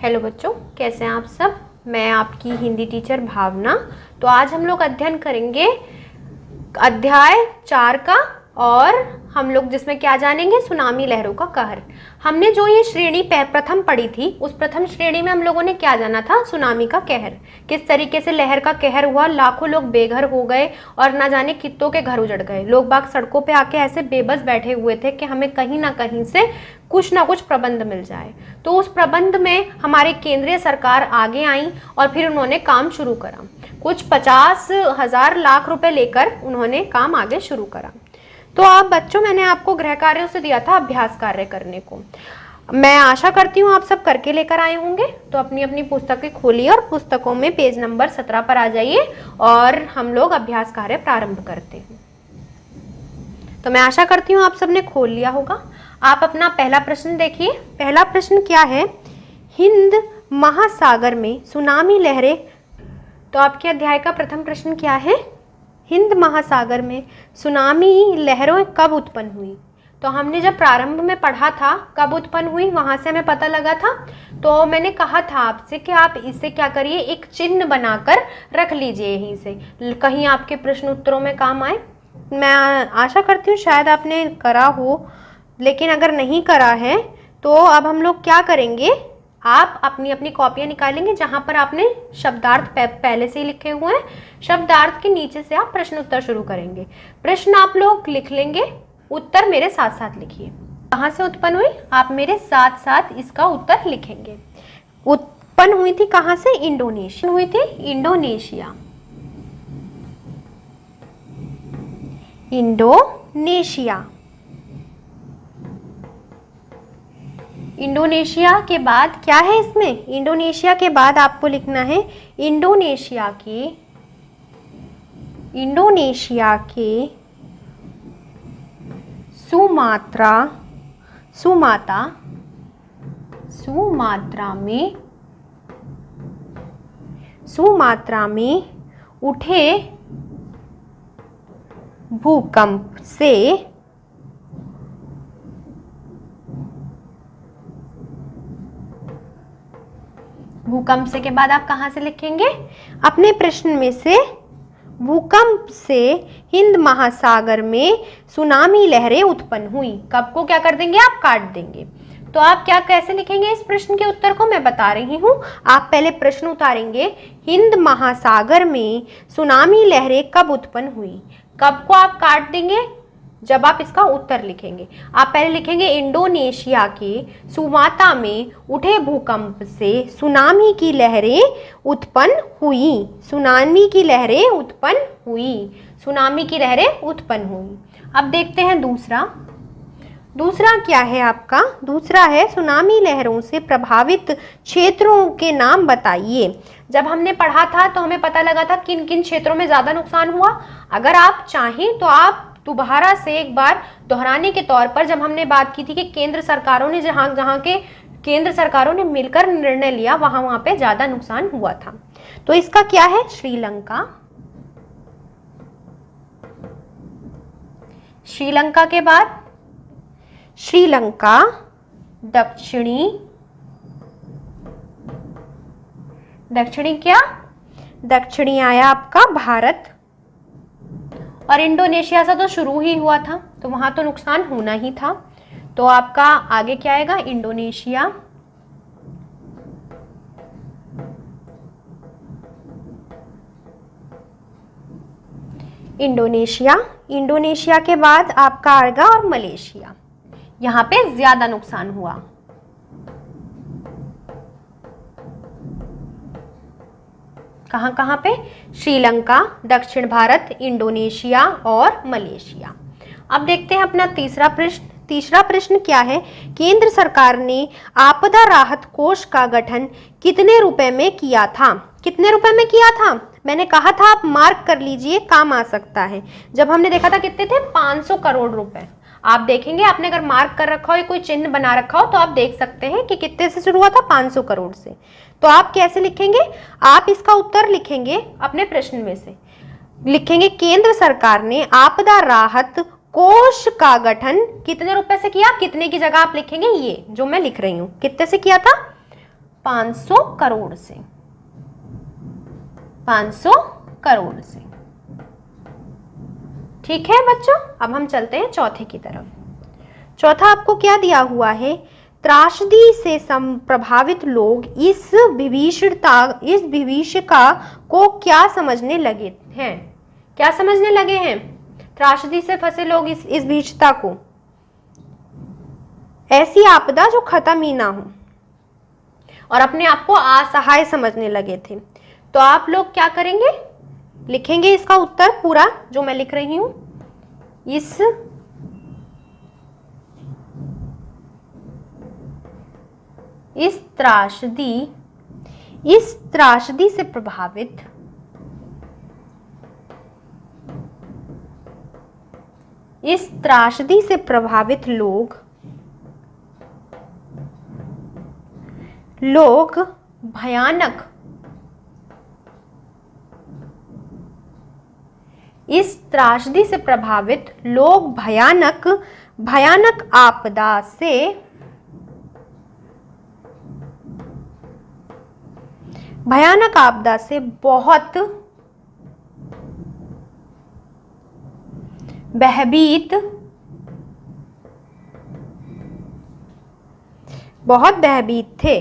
Hello बच्चों, कैसे हैं आप सब। मैं आपकी हिंदी टीचर भावना। तो आज हम लोग अध्ययन करेंगे अध्याय 4 का, और हम लोग जिसमें क्या जानेंगे, सुनामी लहरों का कहर। हमने जो ये श्रेणी प्रथम पढ़ी थी, उस प्रथम श्रेणी में हम लोगों ने क्या जाना था, सुनामी का कहर। किस तरीके से लहर का कहर हुआ, लाखों लोग बेघर हो गए और ना जाने कितनों के घर उजड़ गए। लोग बाग सड़कों पे आके ऐसे बेबस बैठे हुए थे कि हमें कहीं ना कहीं से कुछ ना कुछ प्रबंध मिल जाए। तो उस प्रबंध में हमारी केंद्रीय सरकार आगे आई और फिर उन्होंने काम शुरू करा। कुछ 50,000 लाख रुपए लेकर उन्होंने काम आगे शुरू करा। तो आप बच्चों, मैंने आपको गृह कार्यों से दिया था अभ्यास कार्य करने को। मैं आशा करती हूँ आप सब करके लेकर आए होंगे। तो अपनी अपनी पुस्तकें खोलिए और पुस्तकों में पेज नंबर 17 पर आ जाइए और हम लोग अभ्यास कार्य प्रारंभ करते हैं। तो मैं आशा करती हूँ आप सबने खोल लिया होगा। आप अपना पहला प्रश्न देखिए। पहला प्रश्न क्या है, हिंद महासागर में सुनामी लहरें। तो आपके अध्याय का प्रथम प्रश्न क्या है, हिंद महासागर में सुनामी लहरों कब उत्पन्न हुई। तो हमने जब प्रारंभ में पढ़ा था कब उत्पन्न हुई, वहां से हमें पता लगा था। तो मैंने कहा था आपसे कि आप इससे क्या करिए, एक चिन्ह बनाकर रख लीजिए यहीं से, कहीं आपके प्रश्न उत्तरों में काम आए। मैं आशा करती हूँ शायद आपने करा हो, लेकिन अगर नहीं करा है तो अब हम लोग क्या करेंगे, आप अपनी अपनी कॉपियां निकालेंगे जहां पर आपने शब्दार्थ पहले से ही लिखे हुए हैं। शब्दार्थ के नीचे से आप प्रश्न उत्तर शुरू करेंगे। प्रश्न आप लोग लिख लेंगे, उत्तर मेरे साथ साथ लिखिए। कहाँ से उत्पन्न हुई, आप मेरे साथ साथ इसका उत्तर लिखेंगे। उत्पन्न हुई थी कहाँ से, इंडोनेशिया हुई थी, इंडोनेशिया। इंडोनेशिया। इंडोनेशिया के बाद क्या है इसमें, इंडोनेशिया के बाद आपको लिखना है इंडोनेशिया के सुमात्रा में उठे भूकंप से के बाद आप कहां से लिखेंगे, अपने प्रश्न में से, भूकंप से हिंद महासागर में सुनामी लहरें उत्पन्न हुई। कब को क्या कर देंगे, आप काट देंगे। तो आप क्या कैसे लिखेंगे इस प्रश्न के उत्तर को मैं बता रही हूं। आप पहले प्रश्न उतारेंगे, हिंद महासागर में सुनामी लहरें कब उत्पन्न हुई। कब को आप काट देंगे जब आप इसका उत्तर लिखेंगे। आप पहले लिखेंगे इंडोनेशिया के सुमात्रा में उठे भूकंप से सुनामी की लहरें उत्पन्न हुई। सुनामी की लहरें उत्पन्न हुई। अब देखते हैं दूसरा क्या है आपका। दूसरा है, सुनामी लहरों से प्रभावित क्षेत्रों के नाम बताइए। जब हमने पढ़ा था तो हमें पता लगा था किन किन क्षेत्रों में ज्यादा नुकसान हुआ। अगर आप चाहें तो आप दोबारा से एक बार दोहराने के तौर पर, जब हमने बात की थी कि केंद्र सरकारों ने जहां के केंद्र सरकारों ने मिलकर निर्णय लिया वहां पे ज्यादा नुकसान हुआ था। तो इसका क्या है, श्रीलंका के बाद श्रीलंका, दक्षिणी आया आपका भारत, और इंडोनेशिया से तो शुरू ही हुआ था तो वहां तो नुकसान होना ही था। तो आपका आगे क्या आएगा, इंडोनेशिया, इंडोनेशिया के बाद आपका आएगा और मलेशिया। यहां पे ज्यादा नुकसान हुआ। कहां पे, श्रीलंका, दक्षिण भारत, इंडोनेशिया और मलेशिया। अब देखते हैं अपना तीसरा प्रश्न क्या है, केंद्र सरकार ने आपदा राहत कोष का गठन कितने रुपए में किया था। कितने रुपए में किया था, मैंने कहा था आप मार्क कर लीजिए, काम आ सकता है। जब हमने देखा था कितने थे, 500 करोड़ रुपए। आप देखेंगे, आपने अगर मार्क कर रखा हो या कोई चिन्ह बना रखा हो तो आप देख सकते हैं कि कितने से शुरू हुआ था, 500 करोड़ से। तो आप कैसे लिखेंगे, आप इसका उत्तर लिखेंगे अपने प्रश्न में से, लिखेंगे केंद्र सरकार ने आपदा राहत कोष का गठन कितने रुपए से किया, कितने की जगह आप लिखेंगे ये जो मैं लिख रही हूं, कितने से किया था, 500 करोड़ से, 500 करोड़ से। ठीक है बच्चों, अब हम चलते हैं चौथे की तरफ। चौथा आपको क्या दिया हुआ है, त्रासदी से प्रभावित लोग इस विभीषिका को क्या समझने लगे हैं? क्या समझने लगे हैं? त्रासदी से फंसे लोग इस विभीषिका को, ऐसी आपदा जो खत्म ही ना हो, और अपने आप को असहाय समझने लगे थे। तो आप लोग क्या करेंगे, लिखेंगे इसका उत्तर पूरा जो मैं लिख रही हूं। इस त्रासदी से प्रभावित लोग भयानक आपदा से बहुत भयभीत थे।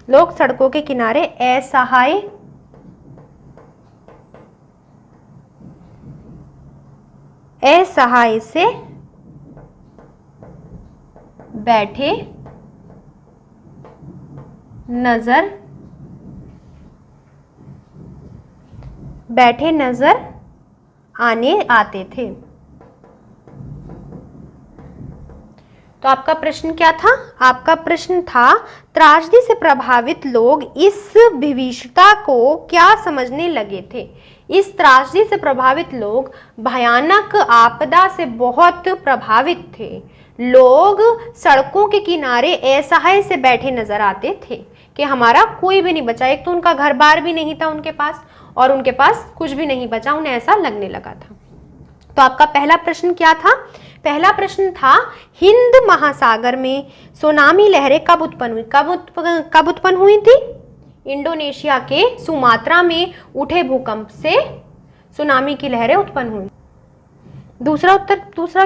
लोग सड़कों के किनारे असहाय से बैठे नजर आते थे। तो आपका प्रश्न क्या था? आपका प्रश्न था त्रासदी से प्रभावित लोग इस विभीषिका को क्या समझने लगे थे? इस त्रासदी से प्रभावित लोग भयानक आपदा से बहुत प्रभावित थे। लोग सड़कों के किनारे असहाय से बैठे नजर आते थे कि हमारा कोई भी नहीं बचा। एक तो उनका घर बार भी नहीं था उनके पास, और उनके पास कुछ भी नहीं बचा, उन्हें ऐसा लगने लगा था। तो आपका पहला प्रश्न क्या था? पहला प्रश्न था हिंद महासागर में सुनामी लहरें कब उत्पन्न हुई? कब उत्पन्न हुई थी? इंडोनेशिया के सुमात्रा में उठे भूकंप से सुनामी की लहरें उत्पन्न हुई। दूसरा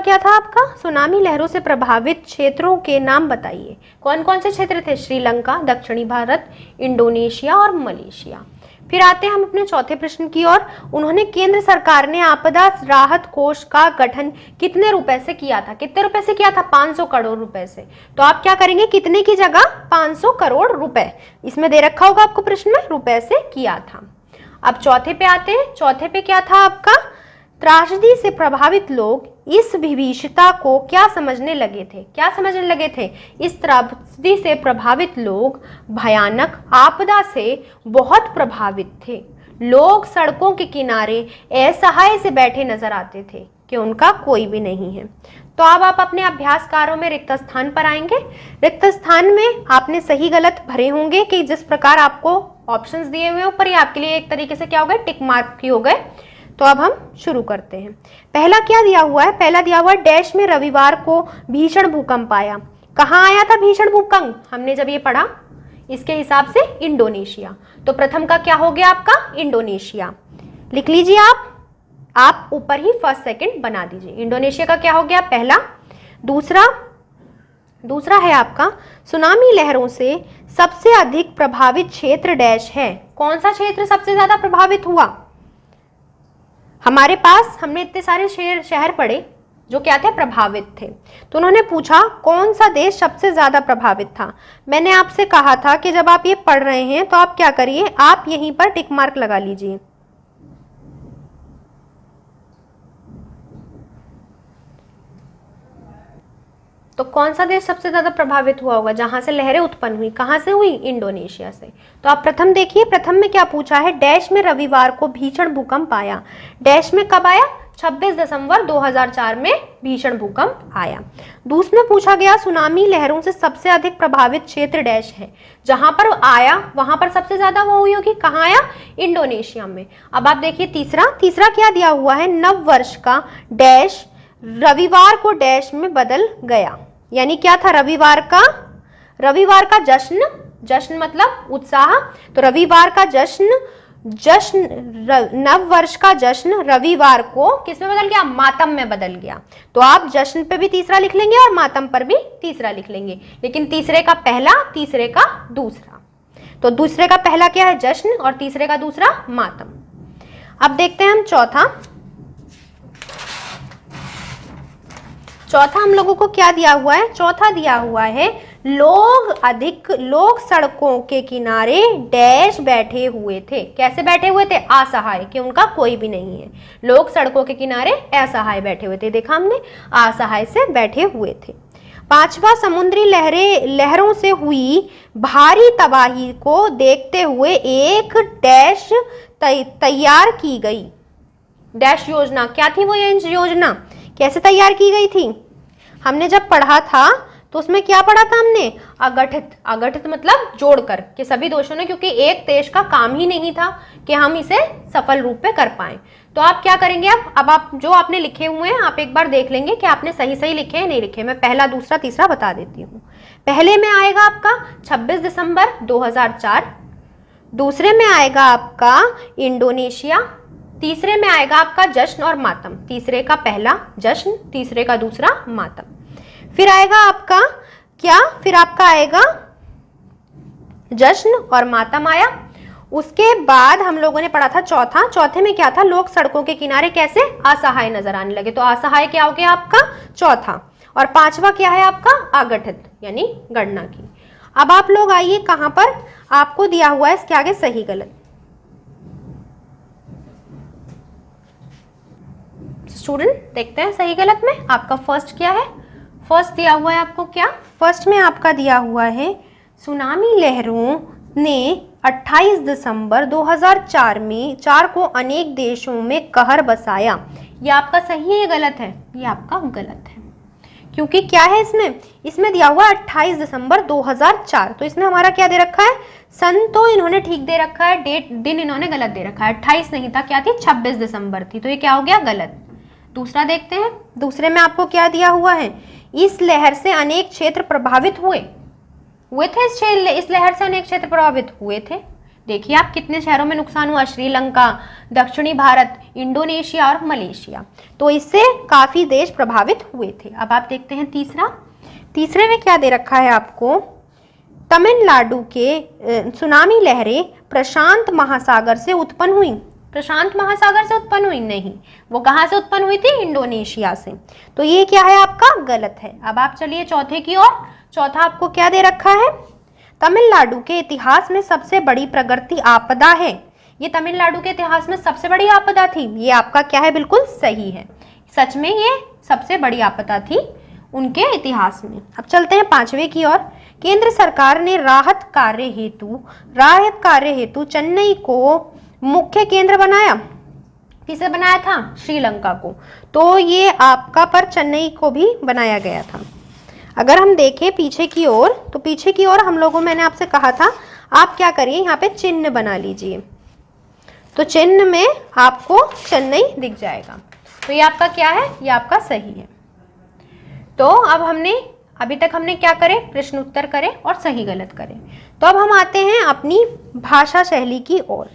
क्या था आपका? सुनामी लहरों से प्रभावित क्षेत्रों के नाम बताइए। कौन कौन से क्षेत्र थे? श्रीलंका, दक्षिणी भारत, इंडोनेशिया और मलेशिया। फिर आते हैं हम अपने चौथे प्रश्न की ओर। उन्होंने केंद्र सरकार ने आपदा राहत कोष का गठन कितने रुपए से किया था? कितने रुपए से किया था? 500 करोड़ रुपए से। तो आप क्या करेंगे, कितने की जगह 500 करोड़ रुपए, इसमें दे रखा होगा आपको प्रश्न में, रुपए से किया था। अब चौथे पे आते हैं। चौथे पे क्या था आपका? त्रासदी से प्रभावित लोग इस विभीषिका को क्या समझने लगे थे? क्या समझने लगे थे? इस त्रासदी से प्रभावित लोग भयानक आपदा से बहुत प्रभावित थे। लोग सड़कों के किनारे असहाय से बैठे नजर आते थे कि उनका कोई भी नहीं है। तो अब आप अपने अभ्यास कार्यों में रिक्त स्थान पर आएंगे। रिक्त स्थान में आपने सही गलत भरे होंगे कि जिस प्रकार आपको ऑप्शंस दिए हुए ऊपर, ये आपके लिए एक तरीके से क्या हो गए, टिक मार्क ही हो गए। तो अब हम शुरू करते हैं। पहला क्या दिया हुआ है? पहला दिया हुआ है डैश में रविवार को भीषण भूकंप आया। कहाँ आया था भीषण भूकंप? हमने जब ये पढ़ा इसके हिसाब से इंडोनेशिया। तो प्रथम का क्या हो गया आपका? इंडोनेशिया। लिख लीजिए आप ऊपर ही फर्स्ट सेकंड बना दीजिए। इंडोनेशिया का क्या हो गया? पहला। दूसरा है आपका सुनामी लहरों से सबसे अधिक प्रभावित क्षेत्र डैश है। कौन सा क्षेत्र सबसे ज्यादा प्रभावित हुआ? हमारे पास हमने इतने सारे शहर पढ़े जो क्या थे, प्रभावित थे। तो उन्होंने पूछा कौन सा देश सबसे ज्यादा प्रभावित था। मैंने आपसे कहा था कि जब आप ये पढ़ रहे हैं तो आप क्या करिए, आप यहीं पर टिक मार्क लगा लीजिए। तो कौन सा देश सबसे ज्यादा प्रभावित हुआ होगा जहां से लहरें उत्पन्न हुई? कहां से हुई? इंडोनेशिया से। तो आप प्रथम देखिए, प्रथम में क्या पूछा है? डैश में रविवार को भीषण भूकंप आया। डैश में कब आया? 26 दिसंबर 2004 में भीषण भूकंप आया। दूसरे में पूछा गया सुनामी लहरों से सबसे अधिक प्रभावित क्षेत्र डैश है। जहां पर आया वहां पर सबसे ज्यादा वो हुई होगी, कहाँ आया? इंडोनेशिया में। अब आप देखिए तीसरा क्या दिया हुआ है? नव वर्ष का डैश रविवार को डैश में बदल गया। यानी क्या था? रविवार का जश्न मतलब उत्साह। तो रविवार का जश्न नव वर्ष का जश्न रविवार को किस में बदल गया? मातम में बदल गया। तो आप जश्न पे भी तीसरा लिख लेंगे और मातम पर भी तीसरा लिख लेंगे, लेकिन तीसरे का पहला, तीसरे का दूसरा। तो दूसरे का पहला क्या है? जश्न, और तीसरे का दूसरा मातम। अब देखते हैं हम चौथा हम लोगों को क्या दिया हुआ है? चौथा दिया हुआ है लोग सड़कों के किनारे डैश बैठे हुए थे। कैसे बैठे हुए थे? असहाय, कि उनका कोई भी नहीं है। लोग सड़कों के किनारे असहाय बैठे हुए थे। देखा हमने, असहाय से बैठे हुए थे। पांचवा, समुद्री लहरों से हुई भारी तबाही को देखते हुए एक डैश तैयार की गई। डैश योजना क्या थी? वो योजना कैसे तैयार की गई थी? हमने जब पढ़ा था तो उसमें क्या पढ़ा था हमने? अगठित मतलब जोड़कर, कि सभी दोषों ने, क्योंकि एक देश का काम ही नहीं था कि हम इसे सफल रूप में कर पाए। तो आप क्या करेंगे? अब आप जो आपने लिखे हुए हैं आप एक बार देख लेंगे कि आपने सही लिखे हैं नहीं लिखे। मैं पहला, दूसरा, तीसरा बता देती हूँ। पहले में आएगा आपका 26 दिसंबर 2004, दूसरे में आएगा आपका इंडोनेशिया, तीसरे में आएगा आपका जश्न और मातम। तीसरे का पहला जश्न, तीसरे का दूसरा मातम। फिर आएगा आपका क्या? फिर आपका आएगा जश्न और मातम आया। उसके बाद हम लोगों ने पढ़ा था चौथे में क्या था? लोग सड़कों के किनारे कैसे असहाय नजर आने लगे। तो असहाय क्या हो गया आपका? चौथा। और पांचवा क्या है आपका? अगठित, यानी गणना की। अब आप लोग आइए कहां पर आपको दिया हुआ है इसके आगे सही गलत। स्टूडेंट देखते हैं सही गलत में आपका फर्स्ट क्या है? फर्स्ट दिया हुआ है आपको क्या? फर्स्ट में आपका दिया हुआ है सुनामी लहरों ने 28 दिसंबर 2004 को अनेक देशों में कहर बसाया। ये आपका सही है, ये गलत है? ये आपका गलत है, क्योंकि क्या है इसमें दिया हुआ 28 दिसंबर 2004। तो इसमें हमारा क्या दे रखा है? सन तो इन्होंने ठीक दे रखा है, दिन इन्होंने गलत दे रखा है। 28 नहीं था, क्या थी? 26 दिसंबर थी। तो ये क्या हो गया? गलत। दूसरा देखते हैं, दूसरे में आपको क्या दिया हुआ है? इस लहर से अनेक क्षेत्र प्रभावित हुए थे। इस लहर से अनेक क्षेत्र प्रभावित हुए थे। देखिए आप कितने शहरों में नुकसान हुआ? श्रीलंका, दक्षिणी भारत, इंडोनेशिया और मलेशिया। तो इससे काफी देश प्रभावित हुए थे। अब आप देखते हैं तीसरे में क्या दे रखा है आपको? तमिलनाडु के सुनामी लहरें प्रशांत महासागर से उत्पन्न हुई। प्रशांत महासागर से उत्पन्न हुई? नहीं, वो कहां से उत्पन्न हुई थी? इंडोनेशिया से। तो ये क्या है आपका? गलत है। अब आप चलिए चौथे की ओर। चौथा आपको क्या दे रखा है? तमिलनाडु के इतिहास में सबसे बड़ी प्रकृति आपदा है। ये तमिलनाडु के इतिहास में सबसे बड़ी आपदा थी। ये आपका क्या है? बिल्कुल सही है, सच में ये सबसे बड़ी आपदा थी उनके इतिहास में। अब चलते हैं पांचवे की ओर। केंद्र सरकार ने राहत कार्य हेतु चेन्नई को मुख्य केंद्र बनाया। किसे बनाया था? श्रीलंका को। तो ये आपका पर चेन्नई को भी बनाया गया था। अगर हम देखें पीछे की ओर, तो पीछे की ओर हम लोगों, मैंने आपसे कहा था आप क्या करिए, यहाँ पे चिन्ह बना लीजिए। तो चिन्ह में आपको चेन्नई दिख जाएगा। तो ये आपका क्या है? ये आपका सही है। तो अब अभी तक हमने क्या करे? प्रश्न उत्तर करे और सही गलत करे। तो अब हम आते हैं अपनी भाषा शैली की ओर।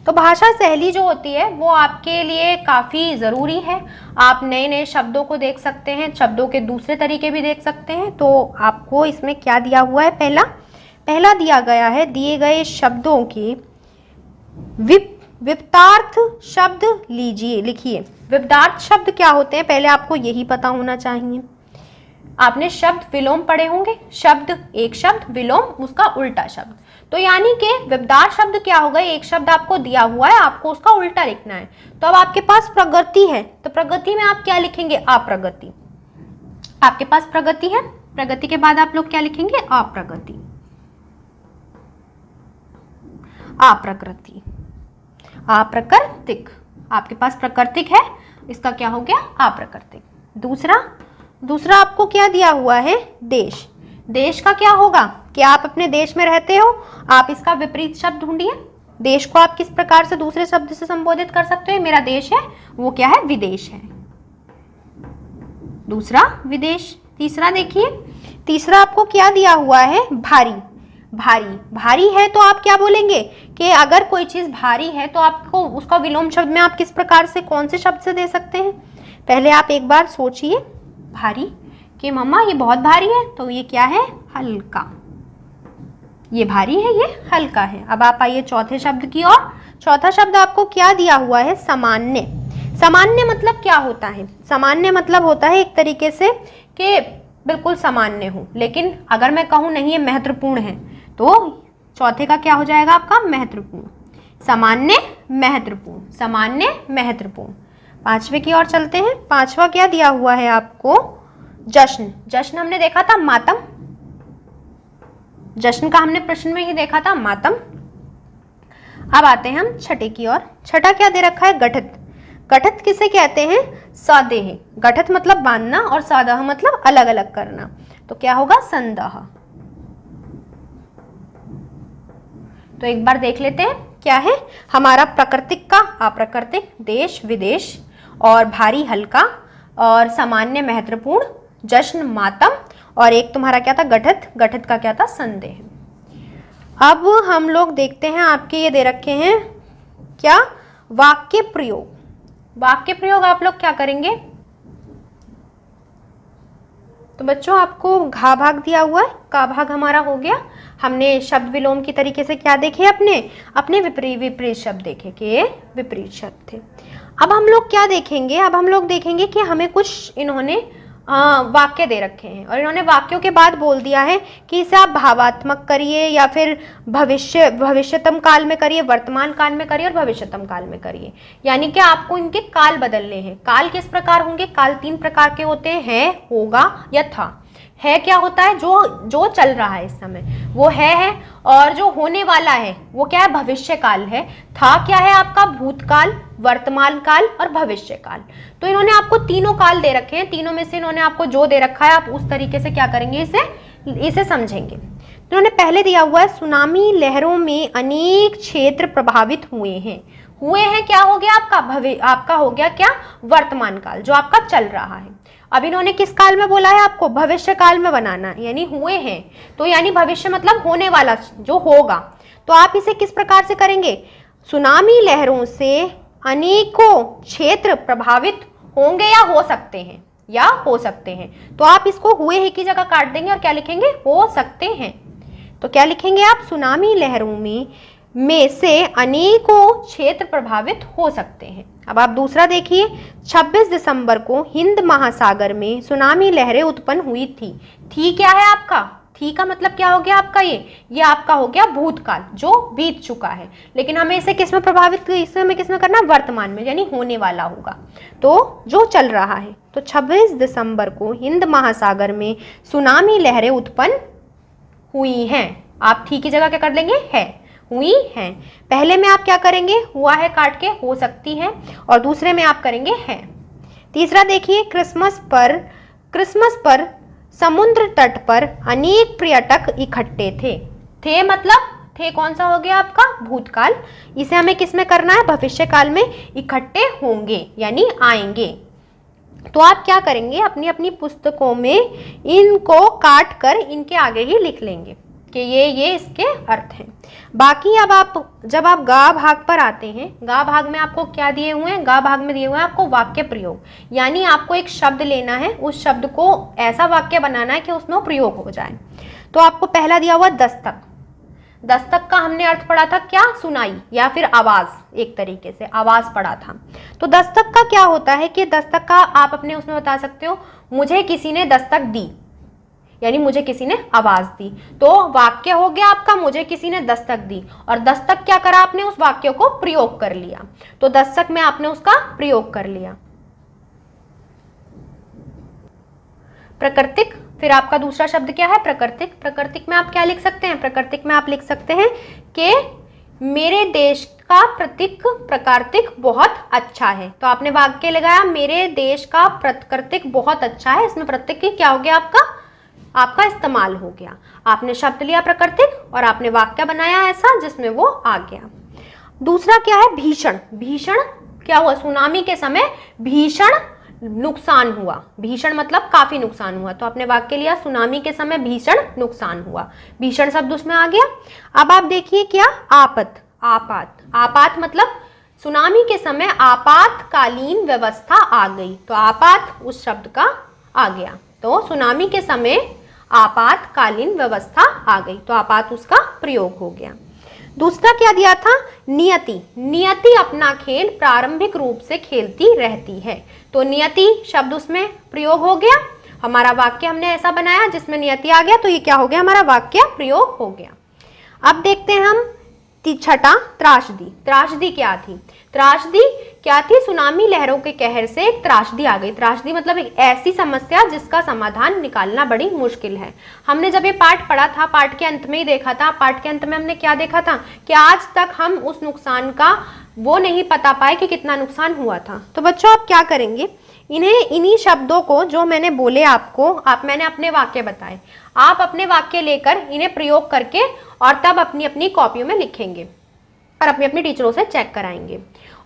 तो भाषा शैली जो होती है वो आपके लिए काफ़ी ज़रूरी है। आप नए नए शब्दों को देख सकते हैं, शब्दों के दूसरे तरीके भी देख सकते हैं। तो आपको इसमें क्या दिया हुआ है? पहला दिया गया है दिए गए शब्दों के विपदार्थ शब्द लिखिए। विपदार्थ शब्द क्या होते हैं पहले आपको यही पता होना चाहिए। आपने शब्द विलोम पढ़े होंगे, एक शब्द विलोम उसका उल्टा शब्द। तो यानी कि विपदार्थ शब्द क्या होगा? एक शब्द आपको दिया हुआ है, आपको उसका उल्टा लिखना है। तो अब आपके पास प्रगति है, तो प्रगति में आप क्या लिखेंगे? अप्रगति। आपके पास प्रगति है, प्रगति के बाद आप लोग क्या लिखेंगे? अप्रगति, अप्रकृति, अप्राकृतिक। आपके पास प्राकृतिक है, इसका क्या हो गया? अप्राकृतिक। दूसरा आपको क्या दिया हुआ है? देश। देश का क्या होगा? क्या आप अपने देश में रहते हो? आप इसका विपरीत शब्द ढूंढिए। देश को आप किस प्रकार से दूसरे शब्द से संबोधित कर सकते हो? मेरा देश है, वो क्या है? विदेश है। दूसरा विदेश। तीसरा देखिए, तीसरा आपको क्या दिया हुआ है? भारी। भारी, भारी है तो आप क्या बोलेंगे कि अगर कोई चीज भारी है तो आपको उसका विलोम शब्द में आप किस प्रकार से, कौन से शब्द से दे सकते हैं? पहले आप एक बार सोचिए। भारी कि मम्मा ये बहुत भारी है, तो ये क्या है? हल्का। ये भारी है, ये हल्का है। अब आप आइए चौथे शब्द की ओर। चौथा शब्द आपको क्या दिया हुआ है? सामान्य। सामान्य मतलब क्या होता है? सामान्य मतलब होता है एक तरीके से कि बिल्कुल सामान्य हो, लेकिन अगर मैं कहूँ नहीं ये महत्वपूर्ण है, तो चौथे का क्या हो जाएगा आपका? महत्वपूर्ण। सामान्य, महत्वपूर्ण, सामान्य, महत्वपूर्ण। पांचवे की ओर चलते हैं। पांचवा क्या दिया हुआ है आपको? जश्न। जश्न हमने देखा था मातम। जश्न का हमने प्रश्न में ही देखा था मातम। अब आते हैं हम छठे की ओर। छठा क्या दे रखा है? गठित। गठित किसे कहते हैं? सदेह। गठित मतलब बांधना और सदेह मतलब अलग अलग करना, तो क्या होगा? संदेह। तो एक बार देख लेते हैं क्या है हमारा? प्राकृतिक का अप्राकृतिक, देश विदेश, और भारी हल्का, और सामान्य महत्वपूर्ण, जश्न मातम, और एक तुम्हारा क्या था? गठित। गठित का क्या था? संदेह। अब हम लोग देखते हैं, आपके ये दे रखे हैं क्या? वाक्य प्रयोग। वाक्य प्रयोग आप लोग क्या करेंगे? तो बच्चों आपको घा भाग दिया हुआ है, का भाग हमारा हो गया। हमने शब्द विलोम की तरीके से क्या देखे? अपने विपरीत शब्द देखे कि विपरीत शब्द थे। अब हम लोग क्या देखेंगे? अब हम लोग देखेंगे कि हमें कुछ इन्होंने वाक्य दे रखे हैं, और इन्होंने वाक्यों के बाद बोल दिया है कि इसे आप भावात्मक करिए, या फिर भविष्यतम काल में करिए, वर्तमान काल में करिए, और भविष्यतम काल में करिए। यानी कि आपको इनके काल बदलने हैं। काल किस प्रकार होंगे? काल 3 प्रकार के होते हैं, होगा या था। है क्या होता है? जो चल रहा है इस समय, वो है। और जो होने वाला है वो क्या है? भविष्य काल है। था क्या है आपका? भूतकाल, वर्तमान काल और भविष्य काल। तो इन्होंने आपको तीनों काल दे रखे हैं। तीनों में से इन्होंने आपको जो दे रखा है, आप उस तरीके से क्या करेंगे? इसे समझेंगे। तो इन्होंने पहले दिया हुआ है, सुनामी लहरों में अनेक क्षेत्र प्रभावित हुए हैं। क्या हो गया आपका? आपका हो गया क्या? वर्तमान काल, जो आपका चल रहा है। अब इन्होंने किस काल में बोला है आपको? भविष्य काल में बनाना है, यानी हुए हैं, तो यानी भविष्य मतलब होने वाला जो होगा। तो आप इसे किस प्रकार से करेंगे? सुनामी लहरों से अनेकों क्षेत्र प्रभावित होंगे या हो सकते हैं, या हो सकते हैं। तो आप इसको हुए हैं की जगह काट देंगे और क्या लिखेंगे? हो सकते हैं। तो क्या लिखेंगे आप? सुनामी लहरों में से अनेकों क्षेत्र प्रभावित हो सकते हैं। अब आप दूसरा देखिए, 26 दिसंबर को हिंद महासागर में सुनामी लहरें उत्पन्न हुई थी क्या है आपका? थी का मतलब क्या हो गया आपका? ये आपका हो गया भूतकाल, जो बीत चुका है। लेकिन हमें इसे किस में प्रभावित, इसे हमें किस में करना? वर्तमान में, यानी होने वाला होगा, तो जो चल रहा है। तो 26 दिसंबर को हिंद महासागर में सुनामी लहरें उत्पन्न हुई हैं। आप थी की जगह क्या कर लेंगे? है, हुई हैं। पहले में आप क्या करेंगे? हुआ है काट के हो सकती है, और दूसरे में आप करेंगे है। तीसरा देखिए, क्रिसमस पर समुद्र तट पर अनेक पर्यटक इकट्ठे थे मतलब थे कौन सा हो गया आपका? भूतकाल। इसे हमें किस में करना है? भविष्य काल में इकट्ठे होंगे यानी आएंगे। तो आप क्या करेंगे? अपनी अपनी पुस्तकों में इनको काट कर इनके आगे ही लिख लेंगे कि ये इसके अर्थ हैं। बाकी अब जब आप गा भाग पर आते हैं, गा भाग में आपको क्या दिए हुए हैं? गा भाग में दिए हुए हैं आपको वाक्य प्रयोग, यानी आपको एक शब्द लेना है, उस शब्द को ऐसा वाक्य बनाना है कि उसमें वो प्रयोग हो जाए। तो आपको पहला दिया हुआ दस्तक। दस्तक का हमने अर्थ पढ़ा था क्या? सुनाई या फिर आवाज, एक तरीके से आवाज पढ़ा था। तो दस्तक का क्या होता है कि दस्तक का आप अपने उसमें बता सकते हो, मुझे किसी ने दस्तक दी, यानी मुझे किसी ने आवाज दी। तो वाक्य हो गया आपका मुझे किसी ने दस्तक दी, और दस्तक क्या करा आपने? उस वाक्य को प्रयोग कर लिया। तो दस्तक में आपने उसका प्रयोग कर लिया। प्राकृतिक फिर आपका दूसरा शब्द क्या है? प्राकृतिक। प्राकृतिक में आप क्या लिख सकते हैं? प्राकृतिक में आप लिख सकते हैं कि मेरे देश का प्राकृतिक बहुत अच्छा है। तो आपने वाक्य लगाया मेरे देश का प्राकृतिक बहुत अच्छा है, इसमें प्राकृतिक क्या हो गया? आपका इस्तेमाल हो गया। आपने शब्द लिया प्राकृतिक और आपने वाक्य बनाया ऐसा जिसमें वो आ गया। दूसरा क्या है? भीषण। भीषण क्या हुआ? सुनामी के समय भीषण नुकसान हुआ। भीषण मतलब काफी नुकसान हुआ, तो आपने वाक्य लिया सुनामी के समय भीषण नुकसान हुआ। भीषण शब्द उसमें आ गया। अब आप देखिए क्या? आपात। आपात मतलब सुनामी के समय आपातकालीन व्यवस्था आ गई, तो आपात उस शब्द का आ गया। तो सुनामी के समय आपातकालीन व्यवस्था आ गई, तो आपात उसका प्रयोग हो गया। दूसरा क्या दिया था? नियति। नियति अपना खेल प्रारंभिक रूप से खेलती रहती है, तो नियति शब्द उसमें प्रयोग हो गया। हमारा वाक्य हमने ऐसा बनाया जिसमें नियति आ गया, तो ये क्या हो गया? हमारा वाक्य प्रयोग हो गया। अब देखते हैं हम छठा, त्रासदी। त्रासदी क्या थी? त्रासदी क्या थी? सुनामी लहरों के कहर से एक त्रासदी आ गई। त्रासदी मतलब एक ऐसी समस्या जिसका समाधान निकालना बड़ी मुश्किल है। हमने जब ये पाठ पढ़ा था, पाठ के अंत में ही देखा था, पाठ के अंत में हमने क्या देखा था कि आज तक हम उस नुकसान का वो नहीं पता पाए कि कितना नुकसान हुआ था। तो बच्चों आप क्या करेंगे? इन्हीं शब्दों को जो मैंने बोले आपको, मैंने अपने वाक्य बताए, आप अपने वाक्य लेकर इन्हें प्रयोग करके और तब अपनी अपनी कॉपियों में लिखेंगे और अपनी अपनी टीचरों से चेक कराएंगे।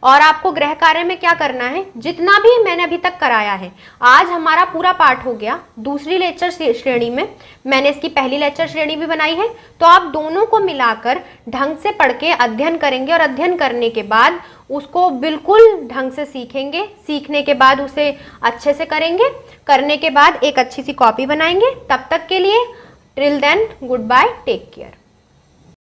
और आपको गृह कार्य में क्या करना है? जितना भी मैंने अभी तक कराया है, आज हमारा पूरा पाठ हो गया। दूसरी लेक्चर श्रेणी में मैंने इसकी पहली लेक्चर श्रेणी भी बनाई है, तो आप दोनों को मिलाकर ढंग से पढ़ के अध्ययन करेंगे और अध्ययन करने के बाद उसको बिल्कुल ढंग से सीखेंगे। सीखने के बाद उसे अच्छे से करेंगे, करने के बाद एक अच्छी सी कॉपी बनाएंगे। तब तक के लिए till then goodbye, take care.